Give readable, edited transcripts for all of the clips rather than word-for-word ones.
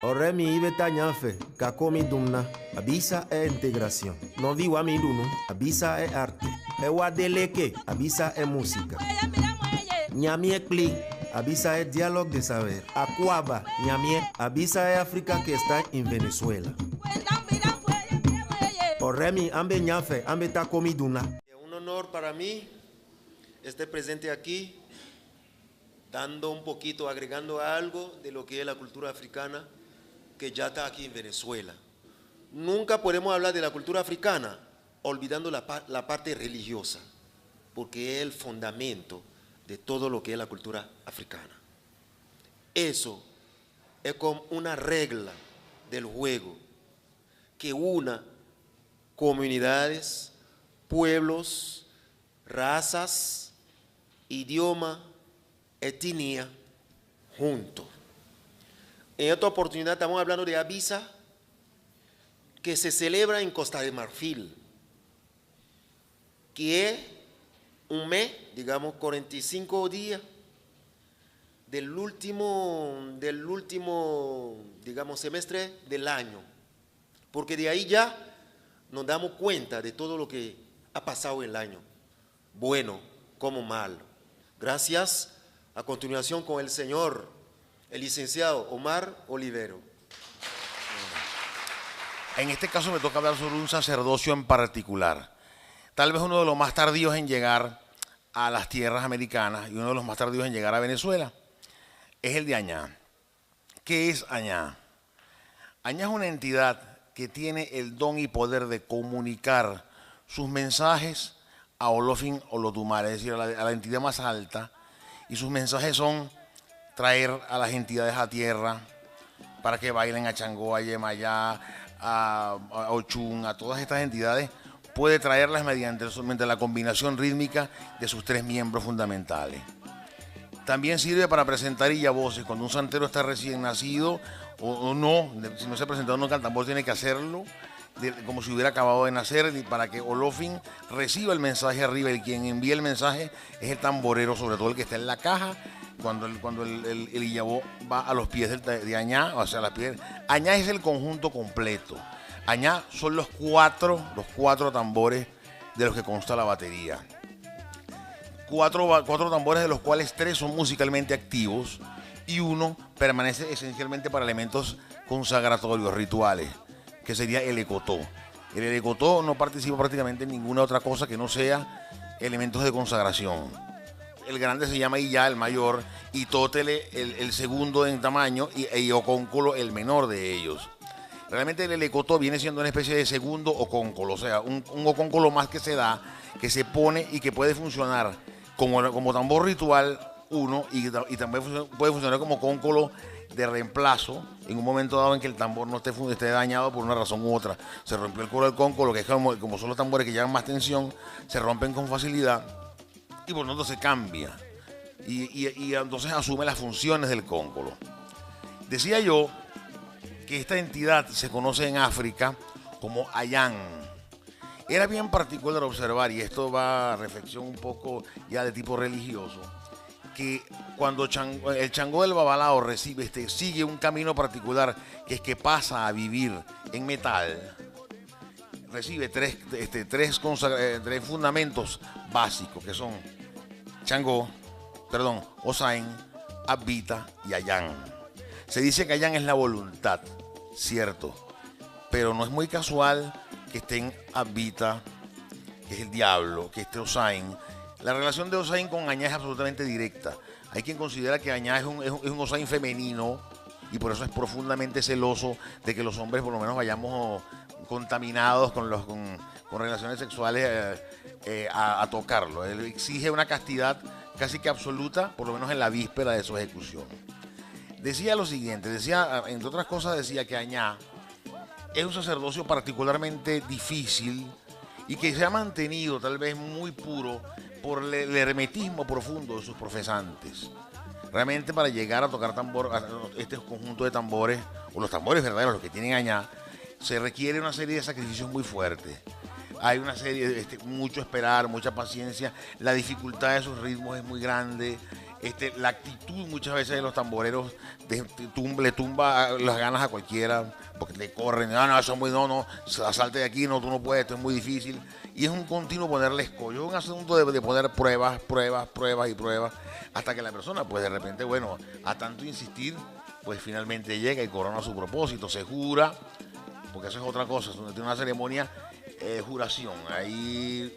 Ore mi ibe tañafe, kakomi dumna, abisa e integración. No viwa mi dunu, abisa e arte. E wadeleke, abisa e música. Nyami e kli, abisa e diálogo de saber. Acuaba, nyami abisa e África que está en Venezuela. Oremi, ambe ñafe, ambe takomi duna. Un honor para mí estar presente aquí, dando un poquito, agregando algo de lo que es la cultura africana que ya está aquí en Venezuela. Nunca podemos hablar de la cultura africana olvidando la parte religiosa, porque es el fundamento de todo lo que es la cultura africana. Eso es como una regla del juego que una comunidades, pueblos, razas, idioma, etnia, juntos. En esta oportunidad estamos hablando de Abisa, que se celebra en Costa de Marfil, que es un mes, digamos 45 días, del último, digamos, semestre del año, porque de ahí ya nos damos cuenta de todo lo que ha pasado en el año, bueno como malo. Gracias. A continuación con el señor, el licenciado Omar Olivero. En este caso me toca hablar sobre un sacerdocio en particular. Tal vez uno de los más tardíos en llegar a las tierras americanas y uno de los más tardíos en llegar a Venezuela es el de Añá. ¿Qué es Añá? Añá es una entidad que tiene el don y poder de comunicar sus mensajes a Olofin Olotumare, es decir, a la entidad más alta, y sus mensajes son traer a las entidades a tierra para que bailen a Changó, a Yemayá, a Ochun, a todas estas entidades, puede traerlas mediante la combinación rítmica de sus tres miembros fundamentales. También sirve para presentar voces. Cuando un santero está recién nacido o no, si no se ha presentado nunca, el tambor tiene que hacerlo como si hubiera acabado de nacer, para que Olofin reciba el mensaje arriba, y quien envía el mensaje es el tamborero, sobre todo el que está en la caja, cuando el Iyabó va a los pies de Añá, o sea, las pies. Añá es el conjunto completo. Añá son los cuatro tambores de los que consta la batería. Cuatro tambores, de los cuales tres son musicalmente activos y uno permanece esencialmente para elementos consagratorios, rituales, que sería el ecotó. El ecotó no participa prácticamente en ninguna otra cosa que no sea elementos de consagración. El grande se llama Iyá, el mayor, y Tótele, el segundo en tamaño, y Ocóncolo, el menor de ellos. Realmente el ecotó viene siendo una especie de segundo ocóncolo, o sea, un ocóncolo más que se da, que se pone y que puede funcionar como tambor ritual, uno, y también puede funcionar como cóncolo de reemplazo en un momento dado en que el tambor no esté dañado por una razón u otra. Se rompió el coro del cóncolo, que es como son los tambores que llevan más tensión, se rompen con facilidad y por lo tanto se cambia y entonces asume las funciones del cóncolo. Decía yo que esta entidad se conoce en África como Ayán. Era bien particular observar, y esto va a reflexión un poco ya de tipo religioso, que cuando el Changó del Babalao sigue un camino particular, que es que pasa a vivir en metal, recibe tres fundamentos básicos, que son Osain, Abita y Ayán. Se dice que Ayán es la voluntad, cierto, pero no es muy casual que estén Abita, que es el diablo, que esté Osain. La relación de Osain con Añá es absolutamente directa. Hay quien considera que Añá es un Osain femenino, y por eso es profundamente celoso de que los hombres por lo menos vayamos contaminados con relaciones sexuales a tocarlo. Él exige una castidad casi que absoluta, por lo menos en la víspera de su ejecución. Decía lo siguiente, entre otras cosas, decía que Añá es un sacerdocio particularmente difícil y que se ha mantenido tal vez muy puro por el hermetismo profundo de sus profesantes. Realmente, para llegar a tocar tambor, este conjunto de tambores, o los tambores verdaderos, los que tienen Añá, se requiere una serie de sacrificios muy fuertes. Hay una serie, mucho esperar, mucha paciencia, la dificultad de sus ritmos es muy grande, La actitud muchas veces de los tamboreros le tumba las ganas a cualquiera, porque le corren, no, eso es muy, no, salte de aquí, no, tú no puedes, esto es muy difícil. Y es un continuo ponerle escollo, un asunto de poner pruebas, hasta que la persona, pues de repente, bueno, a tanto insistir, pues finalmente llega y corona su propósito, se jura, porque eso es otra cosa, tiene una ceremonia juración. Ahí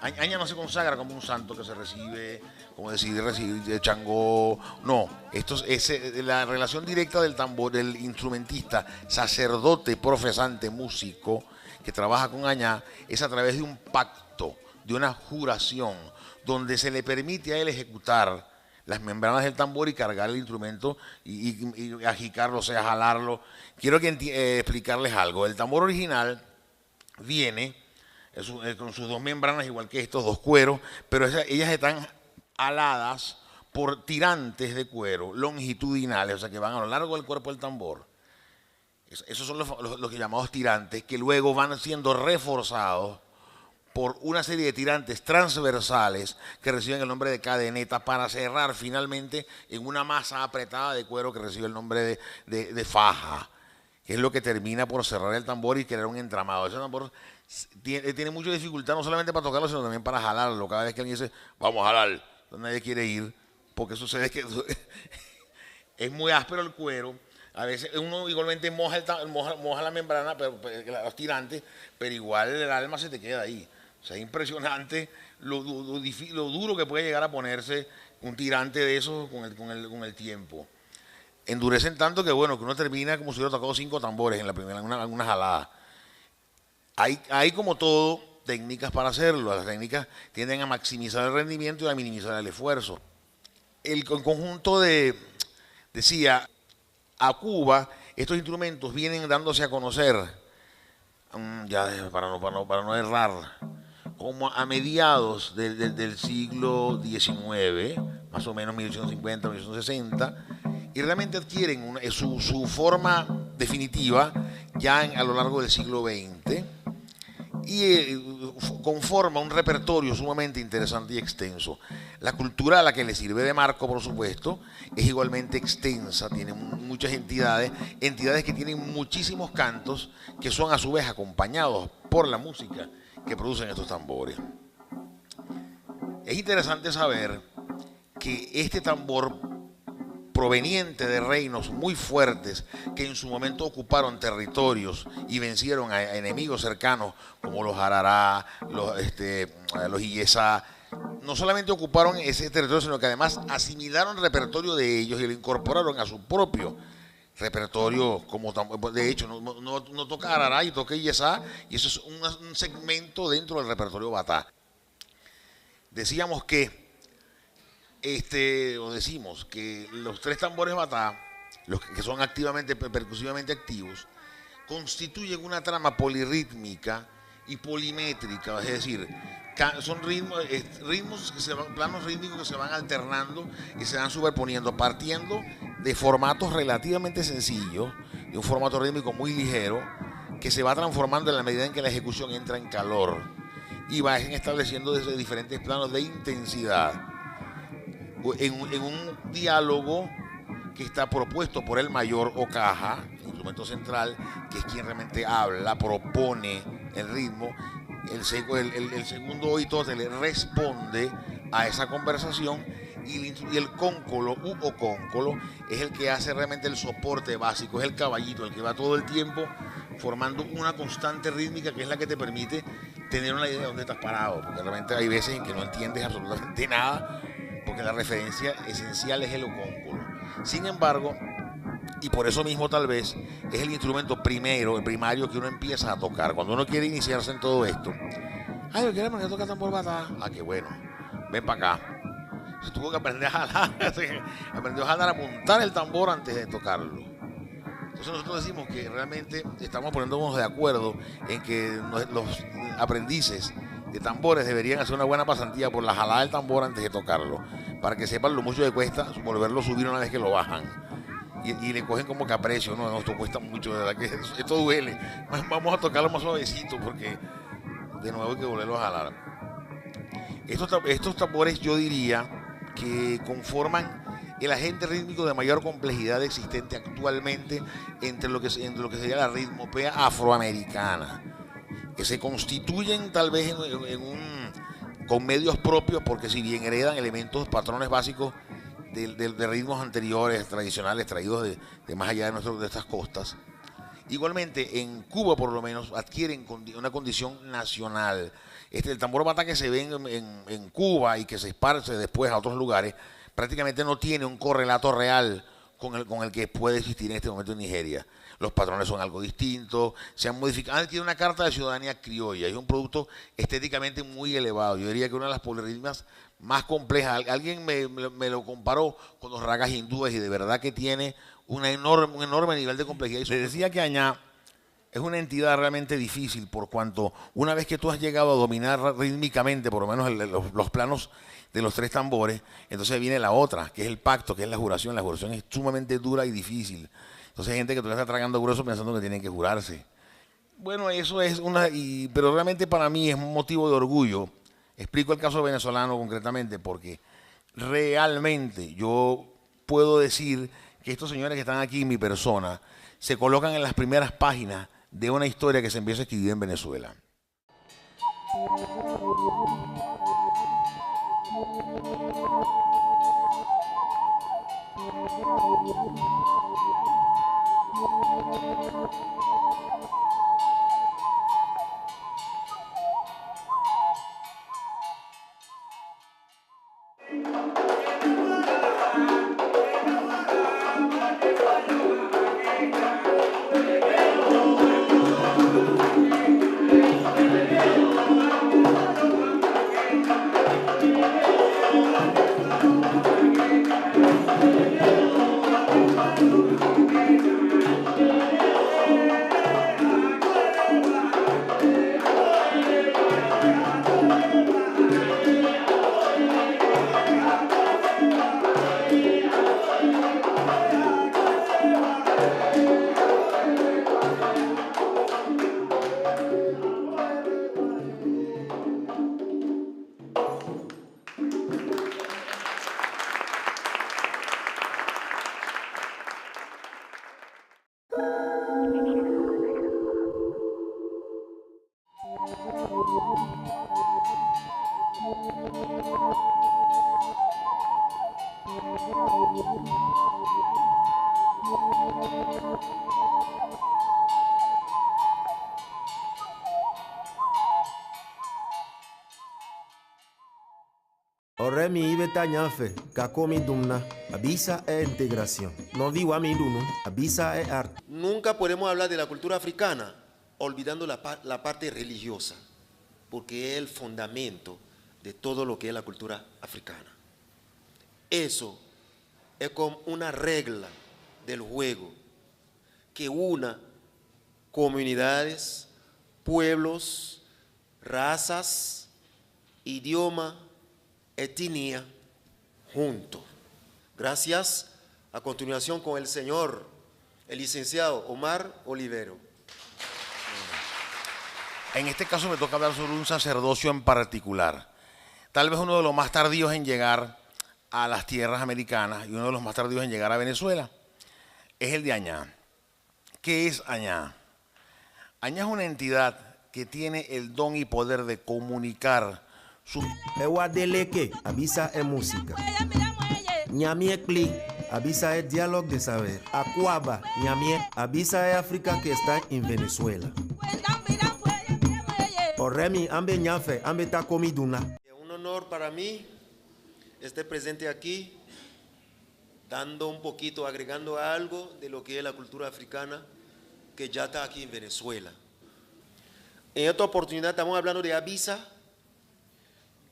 Aña no se consagra como un santo que se recibe, como decide recibir de Changó. No, esto es la relación directa del tambor, del instrumentista, sacerdote, profesante, músico que trabaja con Aña, es a través de un pacto, de una juración, donde se le permite a él ejecutar las membranas del tambor y cargar el instrumento y agitarlo, o sea, jalarlo. Quiero explicarles algo. El tambor original viene con sus dos membranas, igual que estos dos cueros, pero ellas están aladas por tirantes de cuero longitudinales, o sea, que van a lo largo del cuerpo del tambor. Esos son los que llamamos tirantes, que luego van siendo reforzados por una serie de tirantes transversales que reciben el nombre de cadeneta para cerrar finalmente en una masa apretada de cuero que recibe el nombre de faja, que es lo que termina por cerrar el tambor y crear un entramado. Ese tambor tiene mucha dificultad no solamente para tocarlo, sino también para jalarlo. Cada vez que alguien dice, vamos a jalar, nadie quiere ir, porque sucede que es muy áspero el cuero. A veces uno igualmente moja la membrana, los tirantes, pero igual el alma se te queda ahí. O sea, es impresionante lo duro que puede llegar a ponerse un tirante de esos con el tiempo. Endurecen tanto que, bueno, que uno termina como si hubiera tocado 5 tambores en la primera, una jalada. Hay como todo técnicas para hacerlo. Las técnicas tienden a maximizar el rendimiento y a minimizar el esfuerzo. El conjunto decía, a Cuba estos instrumentos vienen dándose a conocer, para no errar, como a mediados del siglo XIX, más o menos 1850, 1860, y realmente adquieren su forma definitiva ya a lo largo del siglo XX y conforma un repertorio sumamente interesante y extenso. La cultura a la que le sirve de marco, por supuesto, es igualmente extensa, tiene muchas entidades que tienen muchísimos cantos que son a su vez acompañados por la música que producen estos tambores. Es interesante saber que este tambor proveniente de reinos muy fuertes que en su momento ocuparon territorios y vencieron a enemigos cercanos como los Arará, los Illesá, no solamente ocuparon ese territorio, sino que además asimilaron el repertorio de ellos y lo incorporaron a su propio repertorio. De hecho, no toca Arará y toca Illesá, y eso es un segmento dentro del repertorio batá. Decíamos que decimos que los 3 tambores batá, los que son percusivamente activos, constituyen una trama polirrítmica y polimétrica, es decir, son ritmos planos rítmicos que se van alternando y se van superponiendo, partiendo de formatos relativamente sencillos, de un formato rítmico muy ligero, que se va transformando en la medida en que la ejecución entra en calor y va estableciendo desde diferentes planos de intensidad. En un diálogo que está propuesto por el mayor o caja, el instrumento central, que es quien realmente habla, propone el ritmo. El segundo oído le responde a esa conversación y el cóncolo o cóncolo es el que hace realmente el soporte básico, es el caballito, el que va todo el tiempo formando una constante rítmica que es la que te permite tener una idea de dónde estás parado, porque realmente hay veces en que no entiendes absolutamente nada, porque la referencia esencial es el ocóncolo. Sin embargo, y por eso mismo tal vez, es el instrumento el primario que uno empieza a tocar. Cuando uno quiere iniciarse en todo esto, yo quiero aprender a tocar tambor batá. Qué bueno, ven para acá. Se tuvo que aprender a jalar, aprendió a jalar, a montar el tambor antes de tocarlo. Entonces nosotros decimos que realmente estamos poniéndonos de acuerdo en que los aprendices de tambores deberían hacer una buena pasantía por la jalada del tambor antes de tocarlo, para que sepan lo mucho que cuesta volverlo a subir una vez que lo bajan. Y le cogen como que aprecio, no, esto cuesta mucho, de verdad que esto duele. Vamos a tocarlo más suavecito porque de nuevo hay que volverlo a jalar. Estos tambores, yo diría, que conforman el agente rítmico de mayor complejidad existente actualmente entre lo que sería la ritmopea afroamericana, que se constituyen tal vez con medios propios, porque si bien heredan elementos, patrones básicos de ritmos anteriores, tradicionales, traídos de más allá de estas costas, igualmente en Cuba por lo menos adquieren una condición nacional. El tambor bata que se ve en Cuba y que se esparce después a otros lugares, prácticamente no tiene un correlato real con el que puede existir en este momento en Nigeria. Los patrones son algo distintos, se han modificado, han adquirido una carta de ciudadanía criolla, es un producto estéticamente muy elevado. Yo diría que una de las polirritmias más complejas. Alguien me lo comparó con los ragas hindúes y de verdad que tiene un enorme nivel de complejidad. Y les decía que Añá es una entidad realmente difícil por cuanto una vez que tú has llegado a dominar rítmicamente, por lo menos los planos de los tres tambores, entonces viene la otra, que es el pacto, que es la juración. La juración es sumamente dura y difícil. Entonces hay gente que todavía está tragando grueso pensando que tienen que jurarse. Bueno, eso es pero realmente para mí es un motivo de orgullo. Explico el caso venezolano concretamente porque realmente yo puedo decir que estos señores que están aquí en mi persona se colocan en las primeras páginas de una historia que se empieza a escribir en Venezuela. Ore mi ibe tañafe, kakomi dumna, abisa e integración. No digo a mi dunu, abisa e arte. Nunca podemos hablar de la cultura africana olvidando la parte religiosa, porque es el fundamento de todo lo que es la cultura africana. Eso es como una regla del juego que una comunidades, pueblos, razas, idioma, etnia juntos. Gracias. A continuación con el señor, el licenciado Omar Olivero. En este caso me toca hablar sobre un sacerdocio en particular. Tal vez uno de los más tardíos en llegar a las tierras americanas y uno de los más tardíos en llegar a Venezuela. Es el de Añá. ¿Qué es Añá? Añá es una entidad que tiene el don y poder de comunicar su... Ewadeleke, abisa es música. Ñamie Kli, abisa es diálogo de saber. Acuaba, Ñamie, abisa es África que está en Venezuela. Oremi, ambe ñafe, ambe ta comiduna. Un honor para mí estar presente aquí, dando un poquito, agregando algo de lo que es la cultura africana que ya está aquí en Venezuela. En esta oportunidad estamos hablando de Abisa,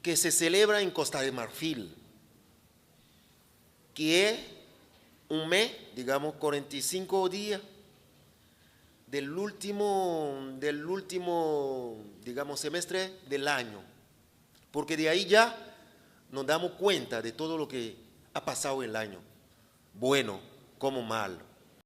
que se celebra en Costa de Marfil, que es un mes, digamos 45 días del último, digamos, semestre del año, porque de ahí ya nos damos cuenta de todo lo que ha pasado en el año, bueno como malo.